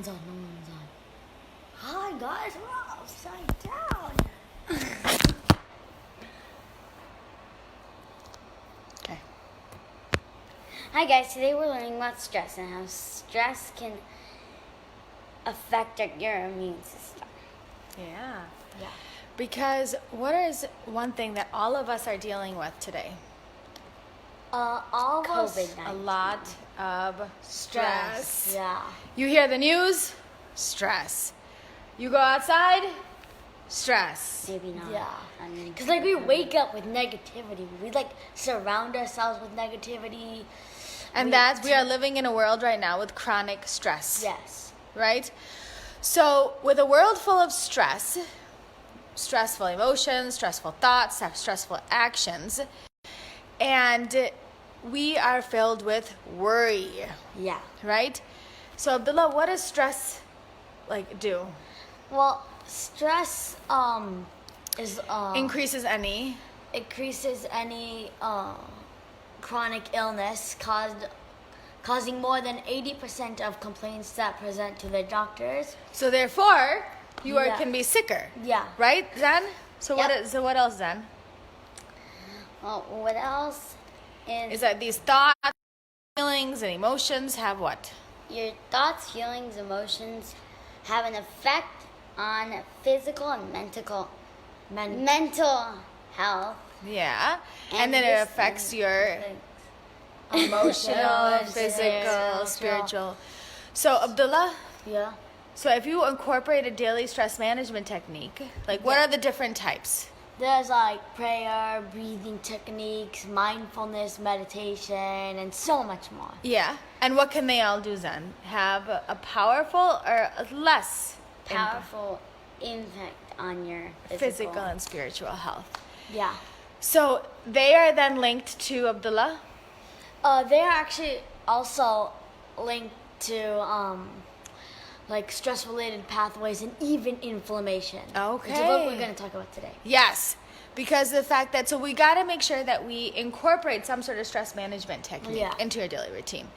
one's on. Hi guys, we're upside down. Okay. Hi guys, today we're learning about stress and how stress can affect your immune system. Yeah. Yeah. Because what is one thing that all of us are dealing with today? All of us, COVID-19. A lot of stress. Yeah. You hear the news? Stress. You go outside? Stress. Maybe not. Yeah. Because we wake up with negativity. We surround ourselves with negativity. And we are living in a world right now with chronic stress. Yes. Right? So with a world full of stress, stressful emotions, stressful thoughts, stressful actions, and we are filled with worry. Yeah. Right? So Abdullah, what does stress do? Well, stress is increases any chronic illness causing more than 80% of complaints that present to the doctors. So therefore, you can be sicker. Yeah. Right, Zen? So Yep. what else, Zen? Well, what else Is that these thoughts, feelings, and emotions have what? Your thoughts, feelings, emotions have an effect on physical and mental health. Yeah. And then it affects your emotional, physical, spiritual. So Abdullah? Yeah. So if you incorporate a daily stress management technique, what are the different types? There's prayer, breathing techniques, mindfulness, meditation, and so much more. Yeah. And what can they all do then? Have a powerful or a less powerful impact on your physical and spiritual health. Yeah. So they are then linked to Abdullah? They are actually also linked to stress-related pathways and even inflammation. Okay. Which is what we're going to talk about today. Yes. Because the fact that, so we got to make sure that we incorporate some sort of stress management technique into your daily routine.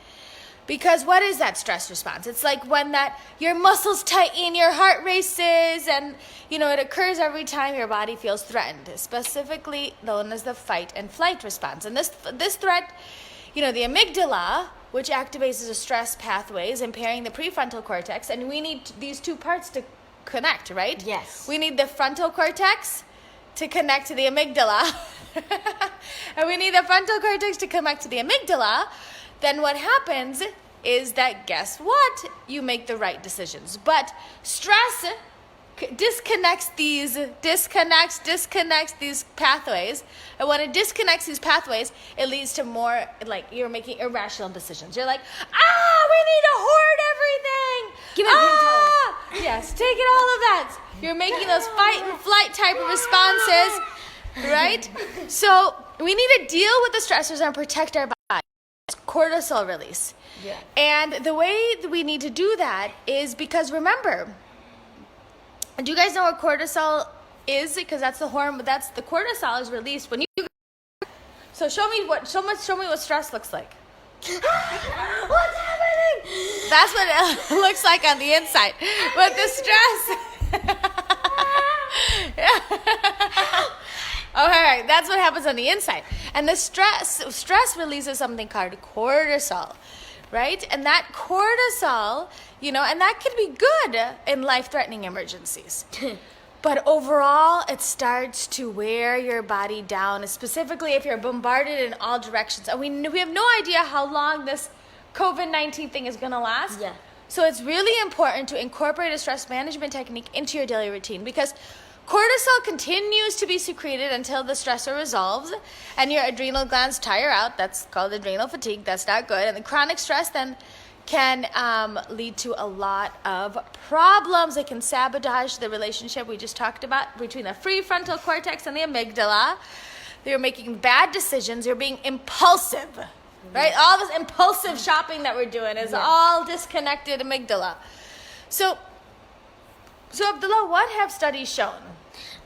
Because what is that stress response? It's like when your muscles tighten, your heart races, and it occurs every time your body feels threatened, specifically known as the fight and flight response. And this threat, the amygdala, which activates the stress pathways, impairing the prefrontal cortex, and we need these two parts to connect, right? Yes. We need the frontal cortex to connect to the amygdala, and we need the frontal cortex to connect to the amygdala. Then what happens is that, guess what? You make the right decisions. But stress disconnects these pathways. And when it disconnects these pathways, it leads to more, you're making irrational decisions. You're like, we need to hoard everything. Give me a green towel. Yes, take it, all of that. You're making those fight and flight type of responses, right? So we need to deal with the stressors and protect our body. Cortisol release. Yeah. And the way that we need to do that is because, remember, do you guys know what cortisol is? Because that's the hormone. That's the cortisol is released when you. So show me what stress looks like. What's happening? That's what it looks like on the inside. But the stress. All right, that's what happens on the inside. And the stress releases something called cortisol, right? And that cortisol, and that can be good in life-threatening emergencies. But overall, it starts to wear your body down, specifically if you're bombarded in all directions. And we have no idea how long this COVID-19 thing is going to last. Yeah. So it's really important to incorporate a stress management technique into your daily routine, because cortisol continues to be secreted until the stressor resolves and your adrenal glands tire out. That's called adrenal fatigue. That's not good. And the chronic stress then can lead to a lot of problems. It can sabotage the relationship we just talked about between the prefrontal cortex and the amygdala. You're making bad decisions. You're being impulsive, right? All this impulsive shopping that we're doing is all disconnected amygdala. So Abdullah, what have studies shown?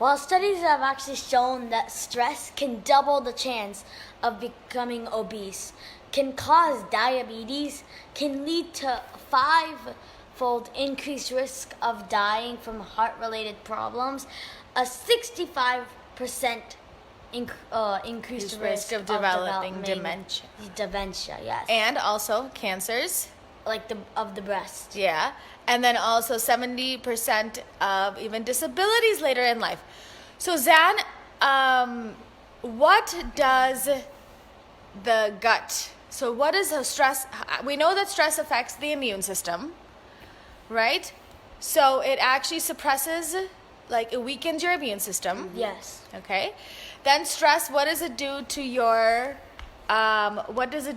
Well, studies have actually shown that stress can double the chance of becoming obese, can cause diabetes, can lead to fold increased risk of dying from heart-related problems, a 65% increased risk of developing dementia. Dementia, yes. And also cancers. Like of the breast. Yeah. And then also 70% of even disabilities later in life. So Zan, what does the gut, so what is the stress? We know that stress affects the immune system, right? So it actually suppresses, like it weakens your immune system. Yes. Okay. Then stress, what does it do to your, what does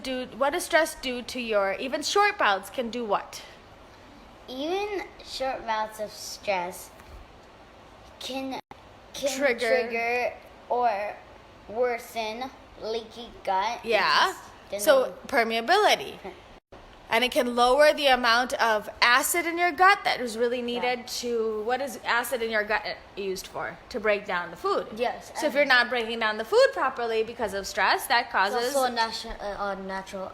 stress do to your, even short bouts can do what? Even short bouts of stress can Trigger or worsen leaky gut. Yeah. So permeability. And it can lower the amount of acid in your gut that is really needed to, what is acid in your gut used for? To break down the food. Yes. So if you're not breaking down the food properly because of stress, that causes... It's also a natural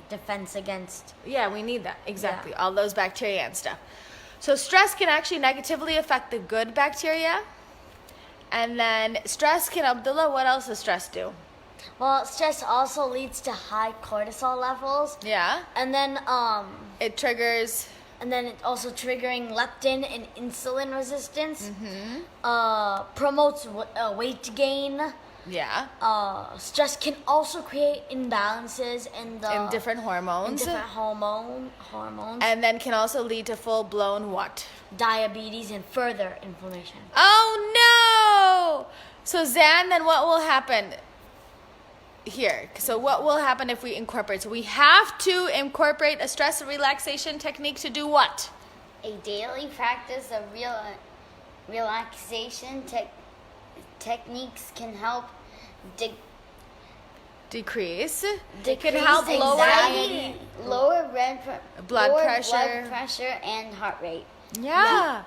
defense against... Yeah, we need that. Exactly. Yeah. All those bacteria and stuff. So stress can actually negatively affect the good bacteria. And then stress can, Abdullah, what else does stress do? Well, stress also leads to high cortisol levels. Yeah. And then it triggers... And then it's also triggering leptin and insulin resistance. Mm-hmm. Promotes weight gain. Yeah. Stress can also create imbalances in different hormones. In different hormones. And then can also lead to full-blown what? Diabetes and further inflammation. Oh, no! So, Zan, then what will happen here? So what will happen if we incorporate? So we have to incorporate a stress relaxation technique to do what? A daily practice of relaxation techniques can help decrease. It can help anxiety, lower blood pressure and heart rate. Yeah.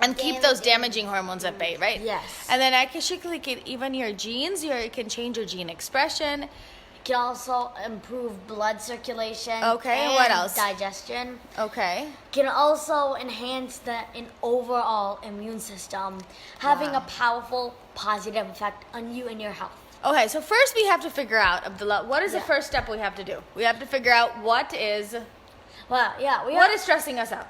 And keep those damaging hormones at bay, right? Yes. And then actually even your genes, it can change your gene expression. It can also improve blood circulation. Okay, and what else? Digestion. Okay. Can also enhance an overall immune system, having a powerful positive effect on you and your health. Okay, so first we have to figure out, Abdullah, what is the first step we have to do? We have to figure out what is stressing us out.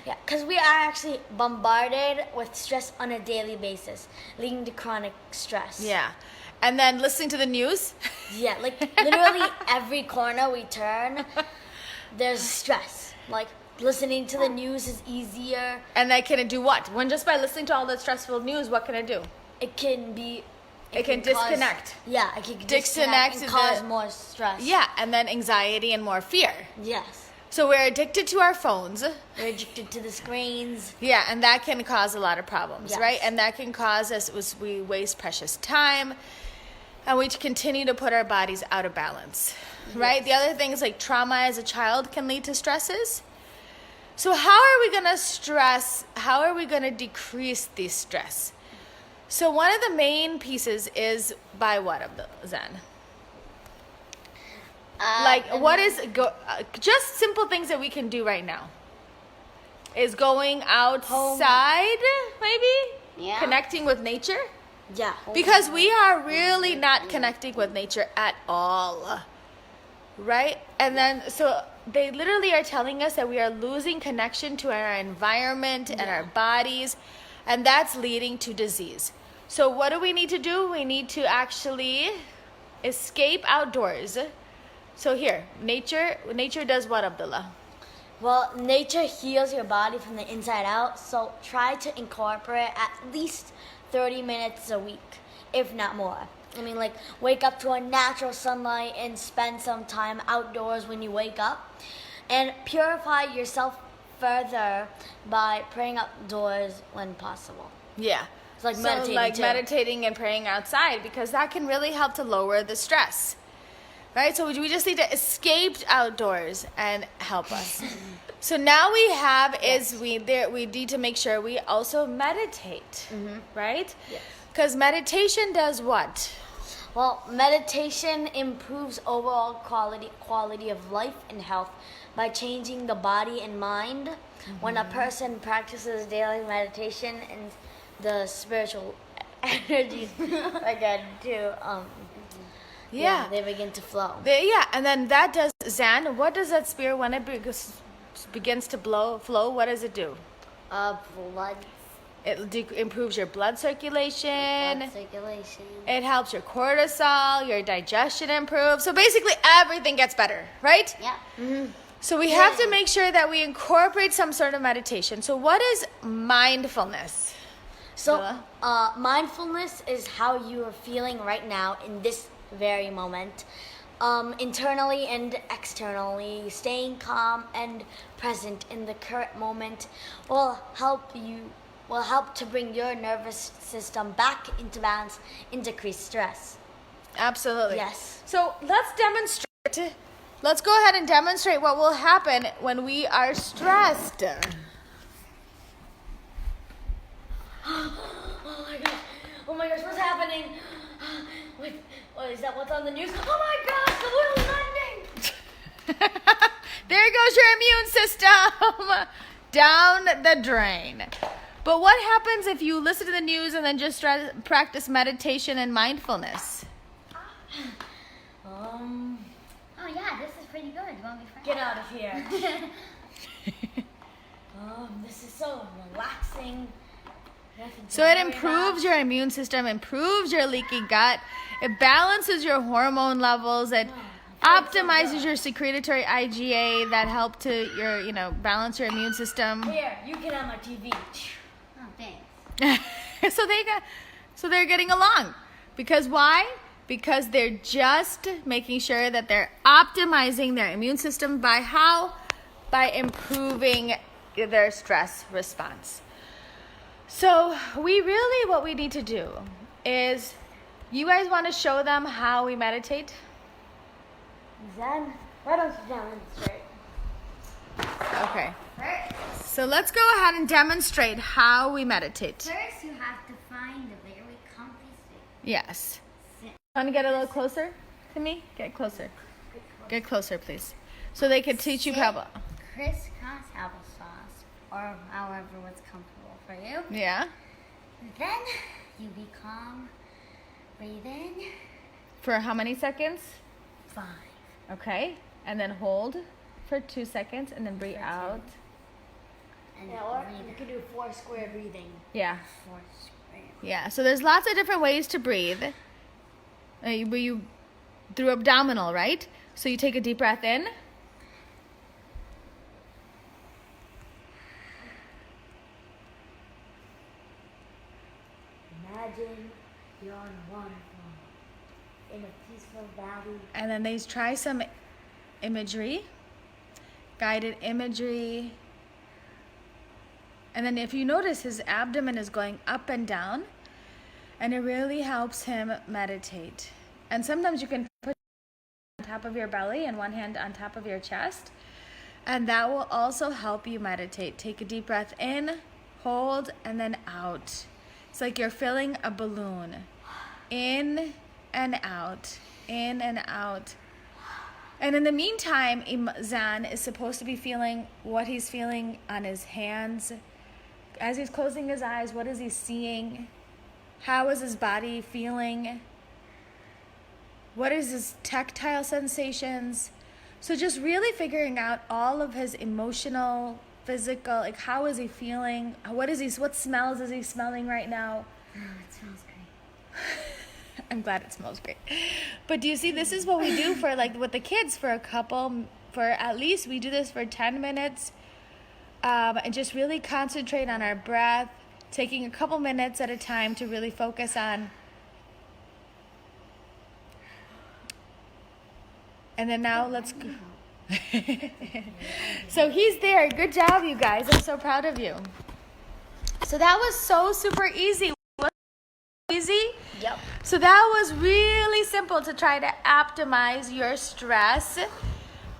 Yeah, because we are actually bombarded with stress on a daily basis, leading to chronic stress. Yeah. And then listening to the news. Yeah, like literally every corner we turn, there's stress. Like listening to the news is easier. And that can do what? When just by listening to all that stressful news, what can it do? It can be... It can disconnect. Yeah, it can disconnect and cause more stress. Yeah, and then anxiety and more fear. Yes. So we're addicted to our phones. We're addicted to the screens. Yeah, and that can cause a lot of problems, yes. right? And that can cause us, we waste precious time, and we continue to put our bodies out of balance, right? The other things like trauma as a child can lead to stresses. So how are we going to stress? How are we going to decrease the stress? So one of the main pieces is by what, Zan? What is just simple things that we can do right now? Is going outside, maybe? Yeah. Connecting with nature? Yeah. Because we are really not connecting with nature at all. Right? And then, so they literally are telling us that we are losing connection to our environment and our bodies, and that's leading to disease. So what do we need to do? We need to actually escape outdoors. So here, nature does what, Abdullah? Well, nature heals your body from the inside out, so try to incorporate at least 30 minutes a week, if not more. I mean, like, wake up to a natural sunlight and spend some time outdoors when you wake up. And purify yourself further by praying outdoors when possible. Yeah. It's like meditating too. Meditating and praying outside, because that can really help to lower the stress. Right? So we just need to escape outdoors and help us. So now we have we need to make sure we also meditate. Mm-hmm. Right? Yes. Because meditation does what? Well, meditation improves overall quality of life and health by changing the body and mind. When a person practices daily meditation and the spiritual energies begin to they begin to flow. And then that does, Zan, what does that spirit, when it begins to flow, what does it do? Blood. It improves your blood circulation. Blood circulation. It helps your cortisol, your digestion improves. So basically everything gets better, right? Yeah. Mm-hmm. So we have to make sure that we incorporate some sort of meditation. So what is mindfulness? So mindfulness is how you are feeling right now in this very moment. Internally and externally, staying calm and present in the current moment will help to bring your nervous system back into balance and decrease stress. Absolutely. Yes. So let's demonstrate. Let's go ahead and demonstrate what will happen when we are stressed. Oh my gosh, what's happening? Wait, is that what's on the news? Oh my gosh, the world's ending! There goes your immune system down the drain. But what happens if you listen to the news and then just practice meditation and mindfulness? Oh yeah, this is pretty good. You want me to Get out of here. This is so relaxing. So it improves your immune system, improves your leaky gut. It balances your hormone levels. It optimizes your secretory IgA that help to balance your immune system. Here, you can have my TV. Oh, thanks. So they're getting along. Because why? Because they're just making sure that they're optimizing their immune system by how? By improving their stress response. So what we need to do is, you guys want to show them how we meditate? Zen, why don't you demonstrate? Okay. So let's go ahead and demonstrate how we meditate. First, you have to find a very comfy seat. Yes. Want to get a little closer to me? Get closer. Get closer, please. So they can teach you how. Crisscross applesauce, or however what's comfortable for you. Yeah. Then you be calm. Breathe in. For how many seconds? 5. Okay. And then hold for 2 seconds and then breathe out. And Or breathe you can do 4 square breathing. Yeah. 4 square. Yeah. So there's lots of different ways to breathe. You through abdominal, right? So you take a deep breath in. Imagine you're on a waterfall in a peaceful valley. And then they try some imagery, guided imagery. And then if you notice, his abdomen is going up and down, and it really helps him meditate. And sometimes you can put on top of your belly and one hand on top of your chest, and that will also help you meditate. Take a deep breath in, hold, and then out. It's like you're filling a balloon. In and out, in and out. And in the meantime, Zan is supposed to be feeling what he's feeling on his hands. As he's closing his eyes, what is he seeing? How is his body feeling? What is his tactile sensations? So just really figuring out all of his emotional, physical, like how is he feeling? What smells is he smelling right now? Oh, it smells great. I'm glad it smells great. But do you see, this is what we do for with the kids for at least we do this for 10 minutes. And just really concentrate on our breath, taking a couple minutes at a time to really focus on. And then now let's go. So he's there. Good job, you guys. I'm so proud of you. So that was so super easy. Easy? Yep. So that was really simple to try to optimize your stress.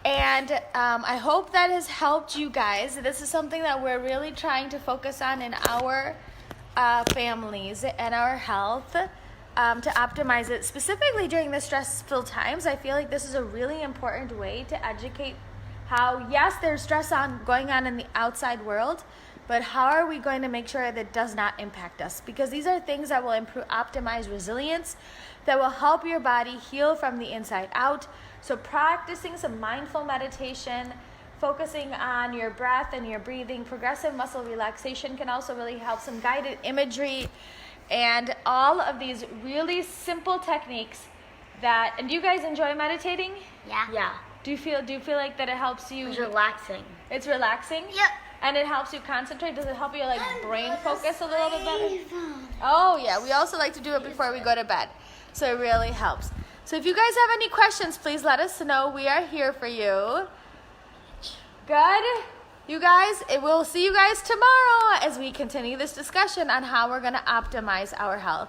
And I hope that has helped you guys. This is something that we're really trying to focus on in our families and our health. to optimize it, specifically during the stressful times. I feel like this is a really important way to educate how, yes, there's stress going on in the outside world, but how are we going to make sure that it does not impact us? Because these are things that will optimize resilience, that will help your body heal from the inside out. So practicing some mindful meditation, focusing on your breath and your breathing, progressive muscle relaxation can also really help, some guided imagery, and all of these really simple techniques that, and do you guys enjoy meditating? Yeah. Yeah. Do you feel like that it helps you? It's relaxing. It's relaxing? Yep. And it helps you concentrate? Does it help your brain focus a little bit better? Oh yeah, we also like to do it before we go to bed. So it really helps. So if you guys have any questions, please let us know. We are here for you. Good. You guys, we'll see you guys tomorrow as we continue this discussion on how we're going to optimize our health.